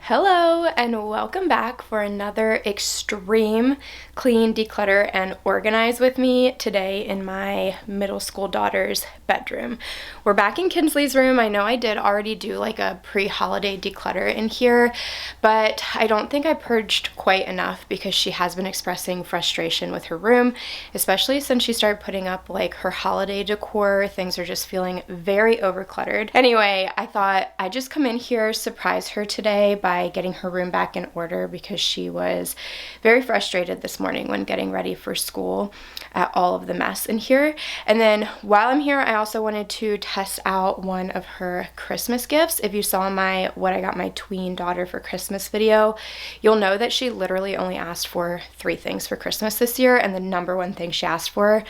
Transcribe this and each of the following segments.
Hello and welcome back for another extreme clean, declutter, and organize with me today in my middle school daughter's bedroom. We're back in Kinsley's room. I know I did already do like a pre-holiday declutter in here, but I don't think I purged quite enough because she has been expressing frustration with her room, especially since she started putting up like her holiday decor. Things are just feeling very overcluttered. Anyway, I thought I'd just come in here, surprise her today by getting her room back in order because she was very frustrated this morning when getting ready for school at all of the mess in here. And then while I'm here, I also wanted to test out one of her Christmas gifts. If you saw my what I got my tween daughter for Christmas video, you'll know that she literally only asked for 3 things for Christmas this year, and the number one thing she asked for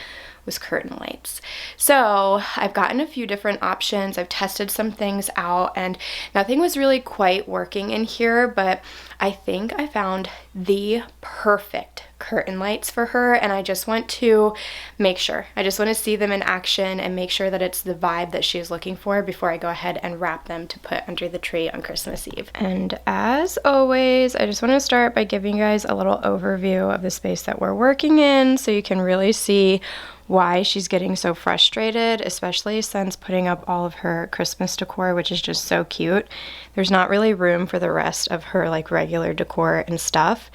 was curtain lights. So I've gotten a few different options. I've tested some things out and nothing was really quite working in here, but I think I found the perfect curtain lights for her, and I just want to make sure. I just want to see them in action and make sure that it's the vibe that she is looking for before I go ahead and wrap them to put under the tree on Christmas Eve. And as always, I just want to start by giving you guys a little overview of the space that we're working in so you can really see why she's getting so frustrated, especially since putting up all of her Christmas decor, which is just so cute. There's not really room for the rest of her like regular decor and stuff.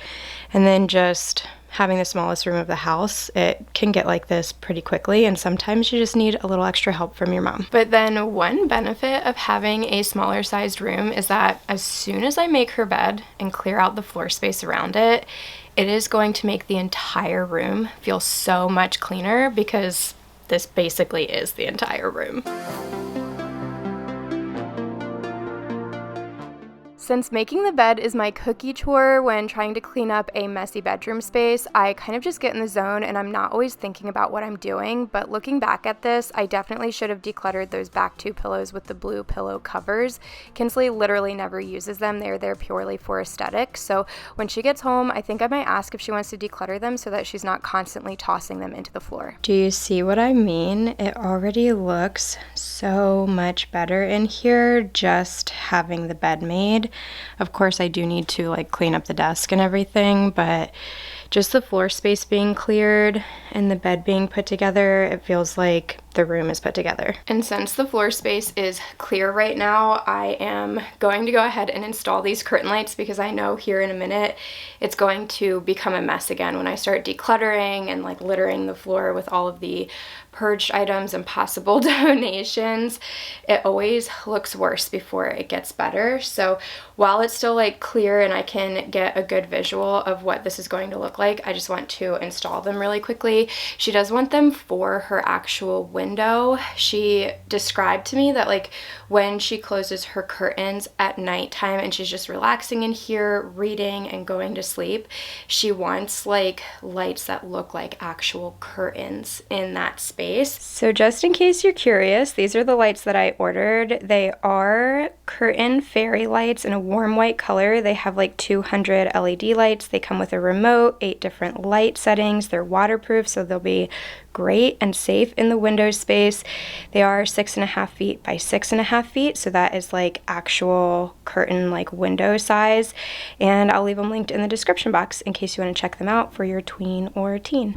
And then just having the smallest room of the house, it can get like this pretty quickly, and sometimes you just need a little extra help from your mom. But then one benefit of having a smaller sized room is that as soon as I make her bed and clear out the floor space around it, it is going to make the entire room feel so much cleaner because this basically is the entire room. Since making the bed is my cookie chore when trying to clean up a messy bedroom space, I kind of just get in the zone and I'm not always thinking about what I'm doing. But looking back at this, I definitely should have decluttered those back 2 pillows with the blue pillow covers. Kinsley literally never uses them. They're there purely for aesthetics. So when she gets home, I think I might ask if she wants to declutter them so that she's not constantly tossing them into the floor. Do you see what I mean? It already looks so much better in here just having the bed made. Of course, I do need to like clean up the desk and everything, but just the floor space being cleared and the bed being put together, it feels like the room is put together. And since the floor space is clear right now, I am going to go ahead and install these curtain lights because I know here in a minute it's going to become a mess again when I start decluttering and like littering the floor with all of the purged items and possible donations. It always looks worse before it gets better. So while it's still like clear and I can get a good visual of what this is going to look like, I just want to install them really quickly. She does want them for her actual window. She described to me that like when she closes her curtains at nighttime and she's just relaxing in here, reading and going to sleep, she wants like lights that look like actual curtains in that space. So just in case you're curious, these are the lights that I ordered. They are curtain fairy lights in a warm white color. They have like 200 LED lights. They come with a remote, 8 different light settings. They're waterproof, so they'll be great and safe in the window space. They are 6.5 feet by 6.5 feet, so that is like actual curtain like window size. And I'll leave them linked in the description box in case you want to check them out for your tween or teen.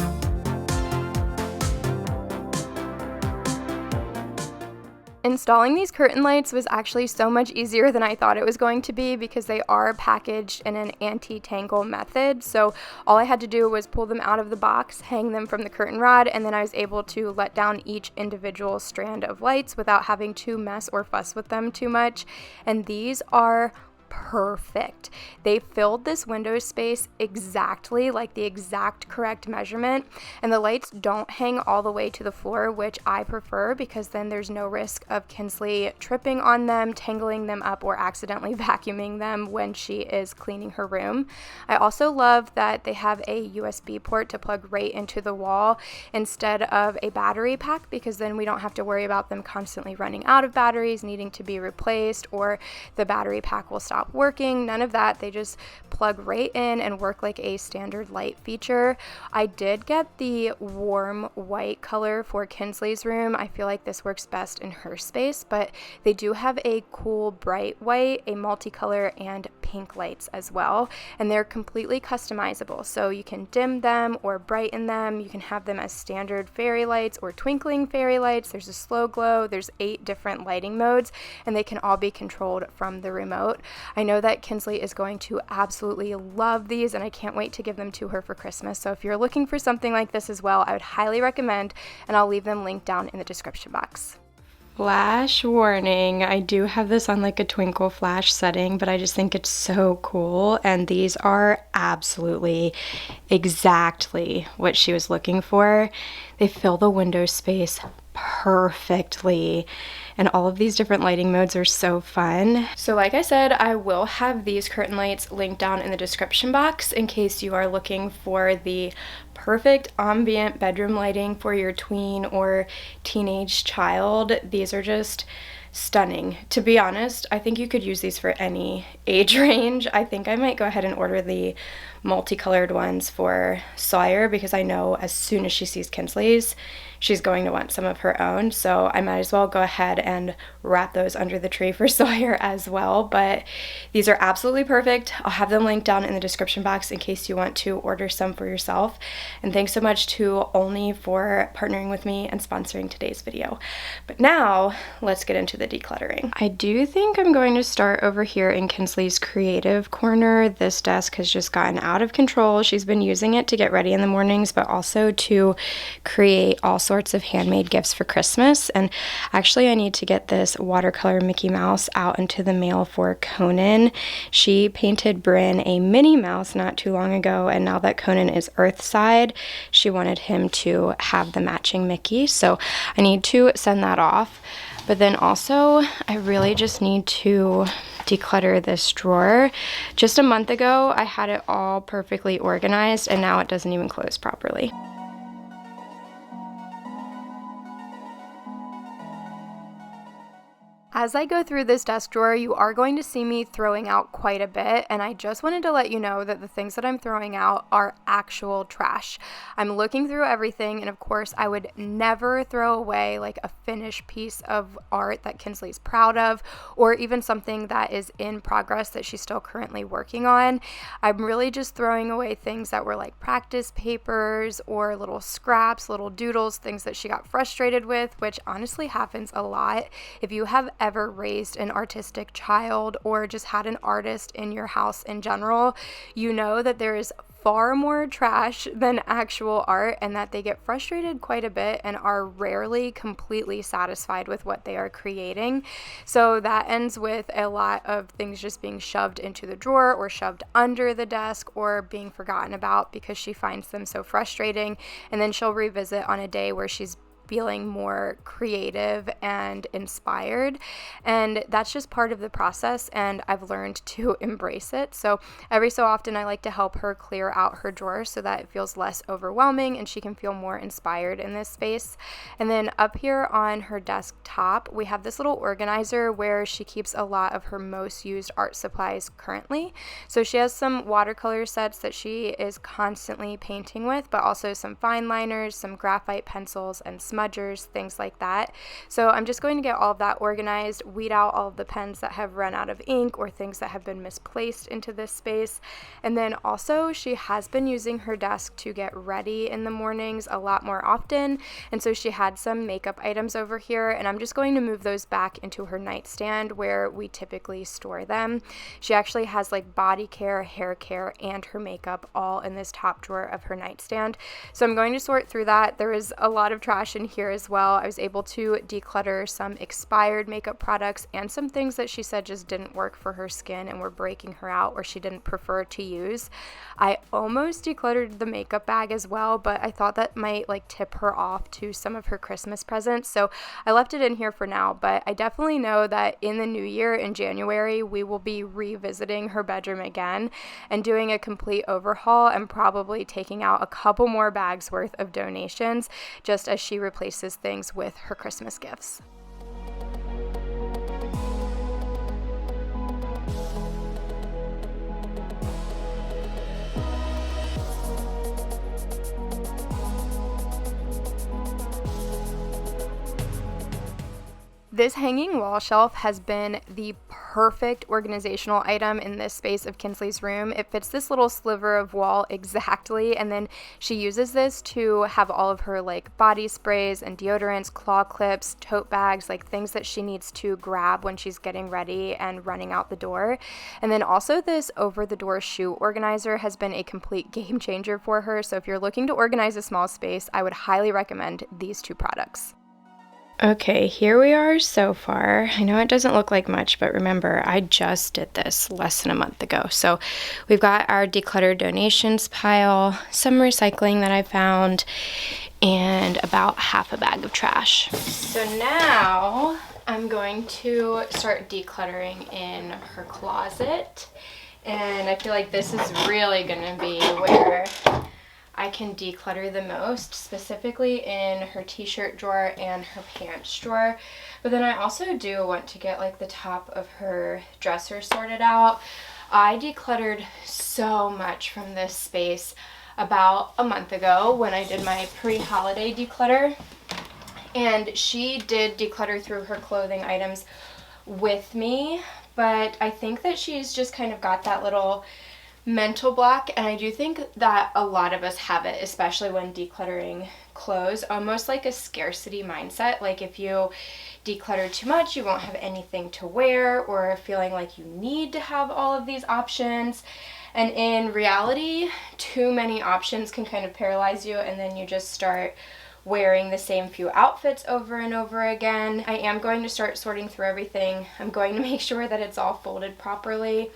Installing these curtain lights was actually so much easier than I thought it was going to be because they are packaged in an anti-tangle method. So all I had to do was pull them out of the box, hang them from the curtain rod, and then I was able to let down each individual strand of lights without having to mess or fuss with them too much. And these are perfect. They filled this window space exactly, like the exact correct measurement, and the lights don't hang all the way to the floor, which I prefer because then there's no risk of Kinsley tripping on them, tangling them up, or accidentally vacuuming them when she is cleaning her room. I also love that they have a USB port to plug right into the wall instead of a battery pack, because then we don't have to worry about them constantly running out of batteries, needing to be replaced, or the battery pack will stop working. None of that. They just plug right in and work like a standard light feature. I did get the warm white color for Kinsley's room. I feel like this works best in her space, but they do have a cool bright white, a multicolor, and pink pink lights as well, and they're completely customizable. So you can dim them or brighten them. You can have them as standard fairy lights or twinkling fairy lights. There's a slow glow. There's 8 different lighting modes, and they can all be controlled from the remote. I know that Kinsley is going to absolutely love these, and I can't wait to give them to her for Christmas. So if you're looking for something like this as well, I would highly recommend, and I'll leave them linked down in the description box. Flash warning, I do have this on like a twinkle flash setting, but I just think it's so cool, and these are absolutely exactly what she was looking for. They fill the window space perfectly, and all of these different lighting modes are so fun. So like I said, I will have these curtain lights linked down in the description box in case you are looking for the perfect ambient bedroom lighting for your tween or teenage child. These are just stunning. To be honest, I think you could use these for any age range. I think I might go ahead and order the multicolored ones for Sawyer, because I know as soon as she sees Kinsley's, she's going to want some of her own. So I might as well go ahead and wrap those under the tree for Sawyer as well. But these are absolutely perfect. I'll have them linked down in the description box in case you want to order some for yourself. And thanks so much to Olney for partnering with me and sponsoring today's video. But now let's get into the decluttering. I do think I'm going to start over here in Kinsley's creative corner. This desk has just gotten out of control. She's been using it to get ready in the mornings, but also to create all sorts of handmade gifts for Christmas. And actually I need to get this watercolor Mickey Mouse out into the mail for Conan. She painted Bryn a Minnie Mouse not too long ago, and now that Conan is Earthside, she wanted him to have the matching Mickey. So I need to send that off. But then also, I really just need to declutter this drawer. Just a month ago, I had it all perfectly organized, and now it doesn't even close properly. As I go through this desk drawer, you are going to see me throwing out quite a bit, and I just wanted to let you know that the things that I'm throwing out are actual trash. I'm looking through everything, and of course, I would never throw away like a finished piece of art that Kinsley's proud of, or even something that is in progress that she's still currently working on. I'm really just throwing away things that were like practice papers or little scraps, little doodles, things that she got frustrated with, which honestly happens a lot. If you have ever raised an artistic child or just had an artist in your house in general, you know that there is far more trash than actual art, and that they get frustrated quite a bit and are rarely completely satisfied with what they are creating. So that ends with a lot of things just being shoved into the drawer or shoved under the desk or being forgotten about because she finds them so frustrating, and then she'll revisit on a day where she's feeling more creative and inspired, and that's just part of the process, and I've learned to embrace it. So every so often I like to help her clear out her drawer so that it feels less overwhelming and she can feel more inspired in this space. And then up here on her desktop we have this little organizer where she keeps a lot of her most used art supplies currently. So she has some watercolor sets that she is constantly painting with, but also some fine liners, some graphite pencils, and smudgers, things like that. So I'm just going to get all of that organized, weed out all of the pens that have run out of ink or things that have been misplaced into this space. And then also she has been using her desk to get ready in the mornings a lot more often, and so she had some makeup items over here, and I'm just going to move those back into her nightstand where we typically store them. She actually has like body care, hair care, and her makeup all in this top drawer of her nightstand. So I'm going to sort through that. There is a lot of trash in here as well. I was able to declutter some expired makeup products and some things that she said just didn't work for her skin and were breaking her out or she didn't prefer to use. I almost decluttered the makeup bag as well, but I thought that might like tip her off to some of her Christmas presents, so I left it in here for now. But I definitely know that in the new year, in January, we will be revisiting her bedroom again and doing a complete overhaul and probably taking out a couple more bags worth of donations just as she replaces things with her Christmas gifts. This hanging wall shelf has been the perfect organizational item in this space of Kinsley's room. It fits this little sliver of wall exactly, and then she uses this to have all of her like body sprays and deodorants, claw clips, tote bags, like things that she needs to grab when she's getting ready and running out the door. And then also this over-the-door shoe organizer has been a complete game changer for her. So if you're looking to organize a small space, I would highly recommend these two products. Okay, here we are so far. I know it doesn't look like much, but remember, I just did this less than a month ago. So we've got our Declutter donations pile, some recycling that I found, and about half a bag of trash. So now I'm going to start decluttering in her closet, and I feel like this is really gonna be where I can declutter the most, specifically in her t-shirt drawer and her pants drawer. But then I also do want to get like the top of her dresser sorted out. I decluttered so much from this space about a month ago when I did my pre-holiday declutter, and she did declutter through her clothing items with me, but I think that she's just kind of got that little mental block, and I do think that a lot of us have it, especially when decluttering clothes, almost like a scarcity mindset. Like if you declutter too much, you won't have anything to wear, or feeling like you need to have all of these options. And in reality, too many options can kind of paralyze you, and then you just start wearing the same few outfits over and over again. I am going to start sorting through everything. I'm going to make sure that it's all folded properly,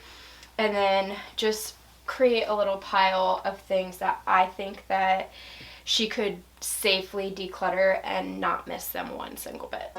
and then just create a little pile of things that I think that she could safely declutter and not miss them one single bit.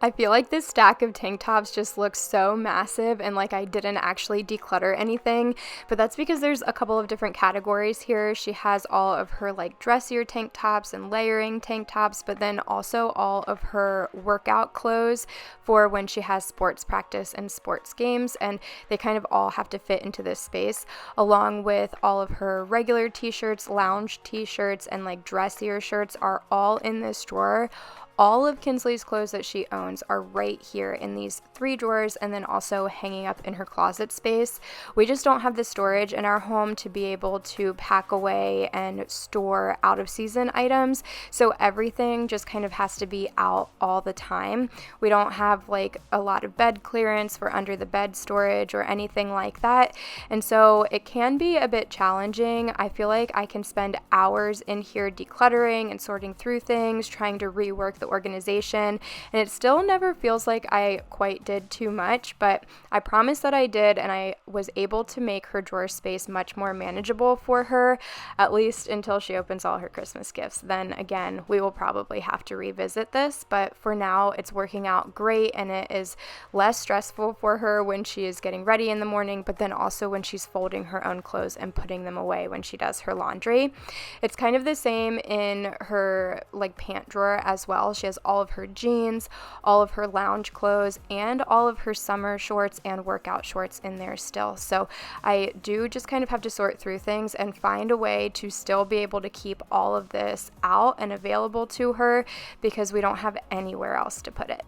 I feel like this stack of tank tops just looks so massive and like I didn't actually declutter anything, but that's because there's a couple of different categories here. She has all of her like dressier tank tops and layering tank tops, but then also all of her workout clothes for when she has sports practice and sports games, and they kind of all have to fit into this space, along with all of her regular t-shirts, lounge t-shirts, and like dressier shirts are all in this drawer. All of Kinsley's clothes that she owns are right here in these 3 drawers, and then also hanging up in her closet space. We just don't have the storage in our home to be able to pack away and store out of season items, so everything just kind of has to be out all the time. We don't have like a lot of bed clearance for under the bed storage or anything like that, and so it can be a bit challenging. I feel like I can spend hours in here decluttering and sorting through things, trying to rework the organization, and it still never feels like I quite did too much, but I promise that I did, and I was able to make her drawer space much more manageable for her, at least until she opens all her Christmas gifts. Then again, we will probably have to revisit this, but for now it's working out great, and it is less stressful for her when she is getting ready in the morning, but then also when she's folding her own clothes and putting them away when she does her laundry. It's kind of the same in her like pant drawer as well. She has all of her jeans, all of her lounge clothes, and all of her summer shorts and workout shorts in there still. So I do just kind of have to sort through things and find a way to still be able to keep all of this out and available to her, because we don't have anywhere else to put it.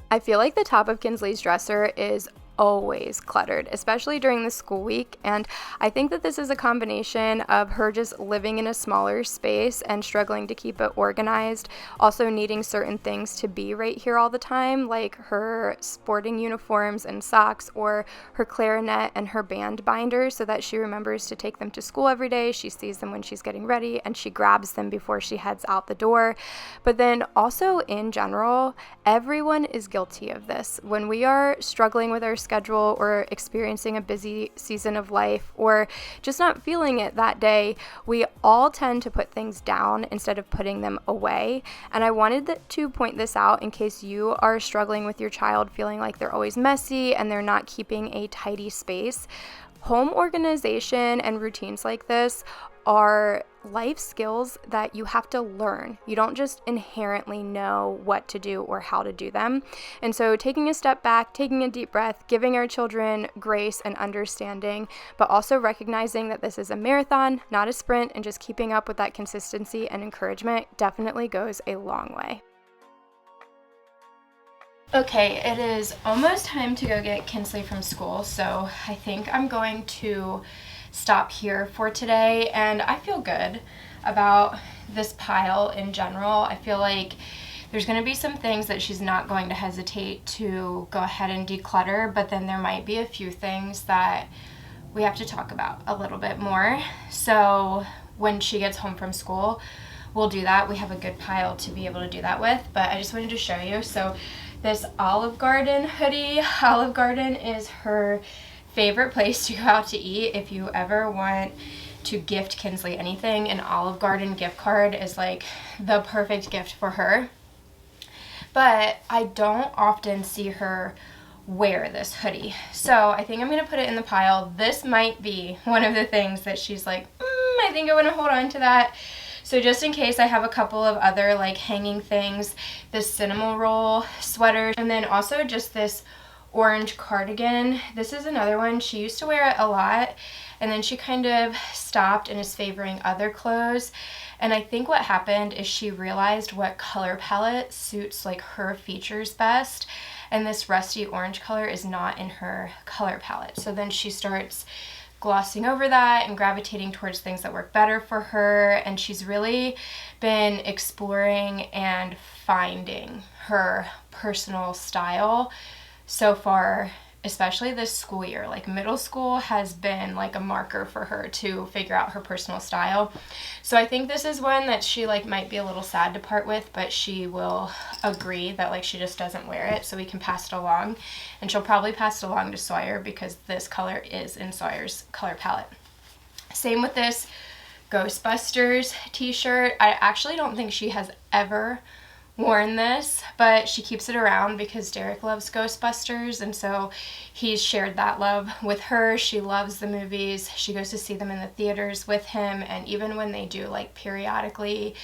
I feel like the top of Kinsley's dresser is always cluttered, especially during the school week, and I think that this is a combination of her just living in a smaller space and struggling to keep it organized, also needing certain things to be right here all the time, like her sporting uniforms and socks, or her clarinet and her band binders, so that she remembers to take them to school every day. She sees them when she's getting ready and she grabs them before she heads out the door. But then also in general, everyone is guilty of this. When we are struggling with our schedule or experiencing a busy season of life, or just not feeling it that day, we all tend to put things down instead of putting them away. And I wanted to point this out in case you are struggling with your child, feeling like they're always messy and they're not keeping a tidy space. Home organization and routines like this are life skills that you have to learn. You don't just inherently know what to do or how to do them. And so taking a step back, taking a deep breath, giving our children grace and understanding, but also recognizing that this is a marathon, not a sprint, and just keeping up with that consistency and encouragement definitely goes a long way. Okay, it is almost time to go get Kinsley from school, so I think I'm going to stop here for today, and I feel good about this pile in general. I feel like there's going to be some things that she's not going to hesitate to go ahead and declutter, but then there might be a few things that we have to talk about a little bit more. So when she gets home from school, we'll do that. We have a good pile to be able to do that with, but I just wanted to show you. So this Olive Garden hoodie, Olive Garden is her favorite place to go out to eat. If you ever want to gift Kinsley anything, an Olive Garden gift card is like the perfect gift for her. But I don't often see her wear this hoodie, so I think I'm gonna put it in the pile. This might be one of the things that she's like, I think I want to hold on to that. So just in case, I have a couple of other like hanging things, this cinnamon roll sweater, and then also just this orange cardigan. This is another one. She used to wear it a lot, and then she kind of stopped and is favoring other clothes. And I think what happened is she realized what color palette suits like her features best, and this rusty orange color is not in her color palette. So then she starts glossing over that and gravitating towards things that work better for her, and she's really been exploring and finding her personal style so far, especially this school year. Like middle school has been like a marker for her to figure out her personal style. So I think this is one that she like might be a little sad to part with, but she will agree that like she just doesn't wear it, so we can pass it along. And she'll probably pass it along to Sawyer because this color is in Sawyer's color palette. Same with this Ghostbusters t-shirt. I actually don't think she has ever worn this, but she keeps it around because Derek loves Ghostbusters, and so he's shared that love with her. She loves the movies. She goes to see them in the theaters with him, and even when they do like periodically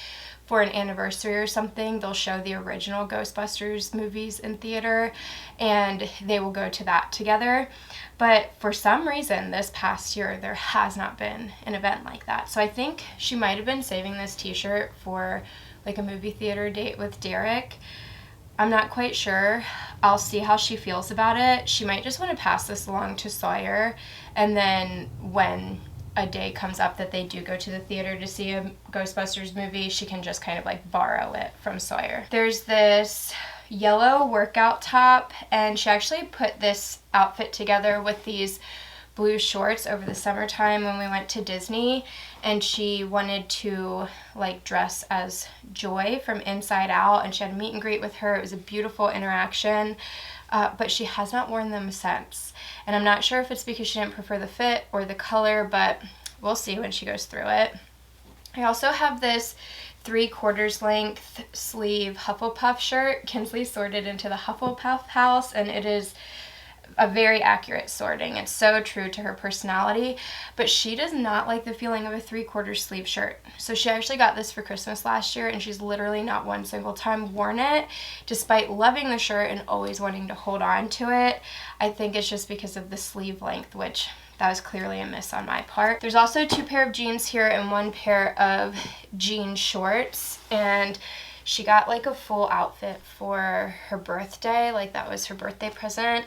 for an anniversary or something, they'll show the original Ghostbusters movies in theater, and they will go to that together. But for some reason this past year there has not been an event like that, so I think she might have been saving this t-shirt for like a movie theater date with Derek. I'm not quite sure. I'll see how she feels about it. She might just want to pass this along to Sawyer, and then when a day comes up that they do go to the theater to see a Ghostbusters movie, she can just kind of like borrow it from Sawyer. There's this yellow workout top, and she actually put this outfit together with these blue shorts over the summertime when we went to Disney, and she wanted to like dress as Joy from Inside Out, and she had a meet and greet with her. It was a beautiful interaction, but she has not worn them since, and I'm not sure if it's because she didn't prefer the fit or the color, but we'll see when she goes through it. I also have this 3/4 length sleeve Hufflepuff shirt. Kinsley sorted into the Hufflepuff house, and it is a very accurate sorting. It's so true to her personality, but she does not like the feeling of a 3/4 sleeve shirt. So she actually got this for Christmas last year, and she's literally not one single time worn it, despite loving the shirt and always wanting to hold on to it. I think it's just because of the sleeve length, which that was clearly a miss on my part. There's also 2 pair of jeans here and 1 pair of jean shorts, and she got like a full outfit for her birthday, like that was her birthday present,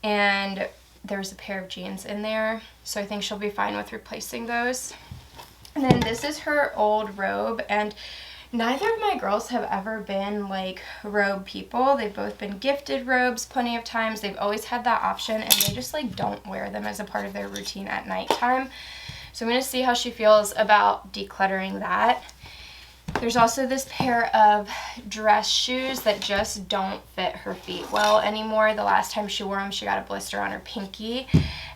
and there's a pair of jeans in there, so I think she'll be fine with replacing those. And then this is her old robe, and neither of my girls have ever been like robe people. They've both been gifted robes plenty of times. They've always had that option, and they just like don't wear them as a part of their routine at nighttime. So I'm going to see how she feels about decluttering that. There's also this pair of dress shoes that just don't fit her feet well anymore. The last time she wore them, she got a blister on her pinky,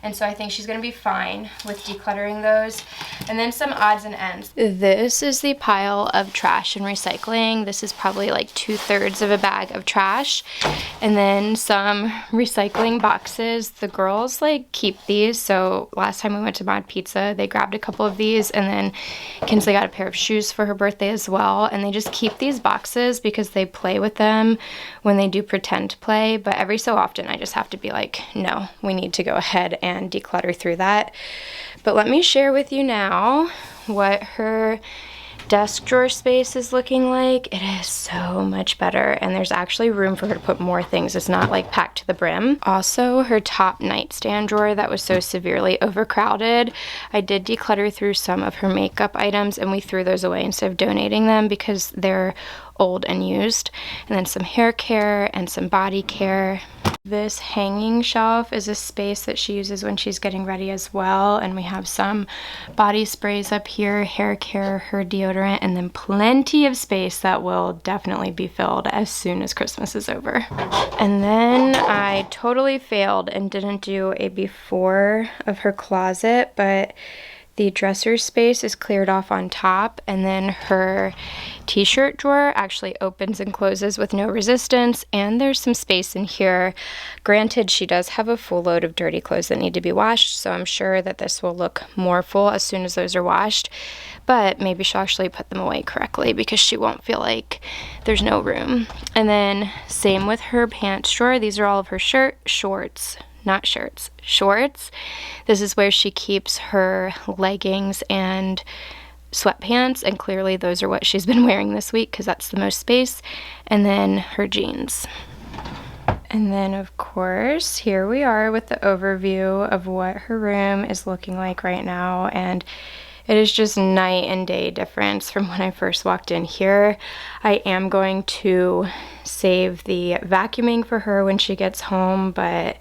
and so I think she's gonna be fine with decluttering those. And then some odds and ends. This is the pile of trash and recycling. This is probably like 2/3 of a bag of trash. And then some recycling boxes. The girls like keep these, so last time we went to Mod Pizza, they grabbed a couple of these, and then Kinsley got a pair of shoes for her birthday as well, and they just keep these boxes because they play with them when they do pretend play, but every so often I just have to be like, no, we need to go ahead and declutter through that. But let me share with you now what her desk drawer space is looking like. It is so much better, and there's actually room for her to put more things. It's not like packed to the brim. Also, her top nightstand drawer that was so severely overcrowded, I did declutter through some of her makeup items, and we threw those away instead of donating them because they're old and used. And then some hair care and some body care. This hanging shelf is a space that she uses when she's getting ready as well, and we have some body sprays up here, hair care, her deodorant, and then plenty of space that will definitely be filled as soon as Christmas is over. And then I totally failed and didn't do a before of her closet, but the dresser space is cleared off on top, and then her t-shirt drawer actually opens and closes with no resistance, and there's some space in here. Granted, she does have a full load of dirty clothes that need to be washed, so I'm sure that this will look more full as soon as those are washed, but maybe she'll actually put them away correctly because she won't feel like there's no room. And then same with her pants drawer. These are all of her shorts. This is where she keeps her leggings and sweatpants, and clearly those are what she's been wearing this week because that's the most space. And then her jeans. And then of course, here we are with the overview of what her room is looking like right now, and it is just night and day difference from when I first walked in here. I am going to save the vacuuming for her when she gets home, but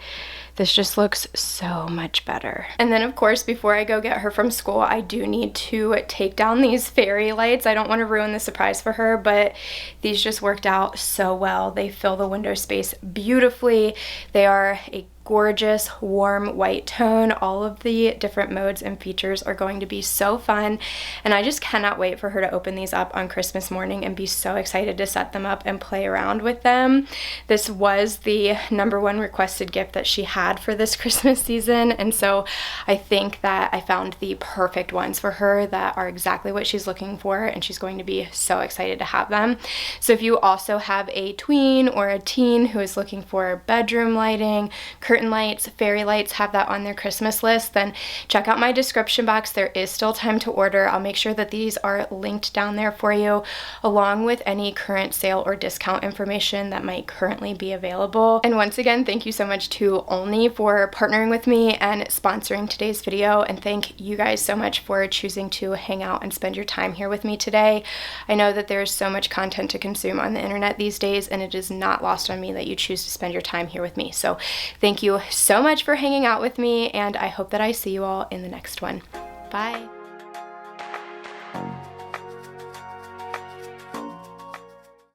this just looks so much better. And then of course, before I go get her from school, I do need to take down these fairy lights. I don't want to ruin the surprise for her, but these just worked out so well. They fill the window space beautifully. They are a gorgeous warm white tone. All of the different modes and features are going to be so fun, and I just cannot wait for her to open these up on Christmas morning and be so excited to set them up and play around with them. This was the #1 requested gift that she had for this Christmas season, and so I think that I found the perfect ones for her that are exactly what she's looking for, and she's going to be so excited to have them. So if you also have a tween or a teen who is looking for bedroom lighting, curtain lights, fairy lights, have that on their Christmas list, then check out my description box. There is still time to order. I'll make sure that these are linked down there for you, along with any current sale or discount information that might currently be available. And once again, thank you so much to Only for partnering with me and sponsoring today's video, and thank you guys so much for choosing to hang out and spend your time here with me today. I know that there's so much content to consume on the internet these days, and it is not lost on me that you choose to spend your time here with me. So thank you so much for hanging out with me, and I hope that I see you all in the next one. Bye.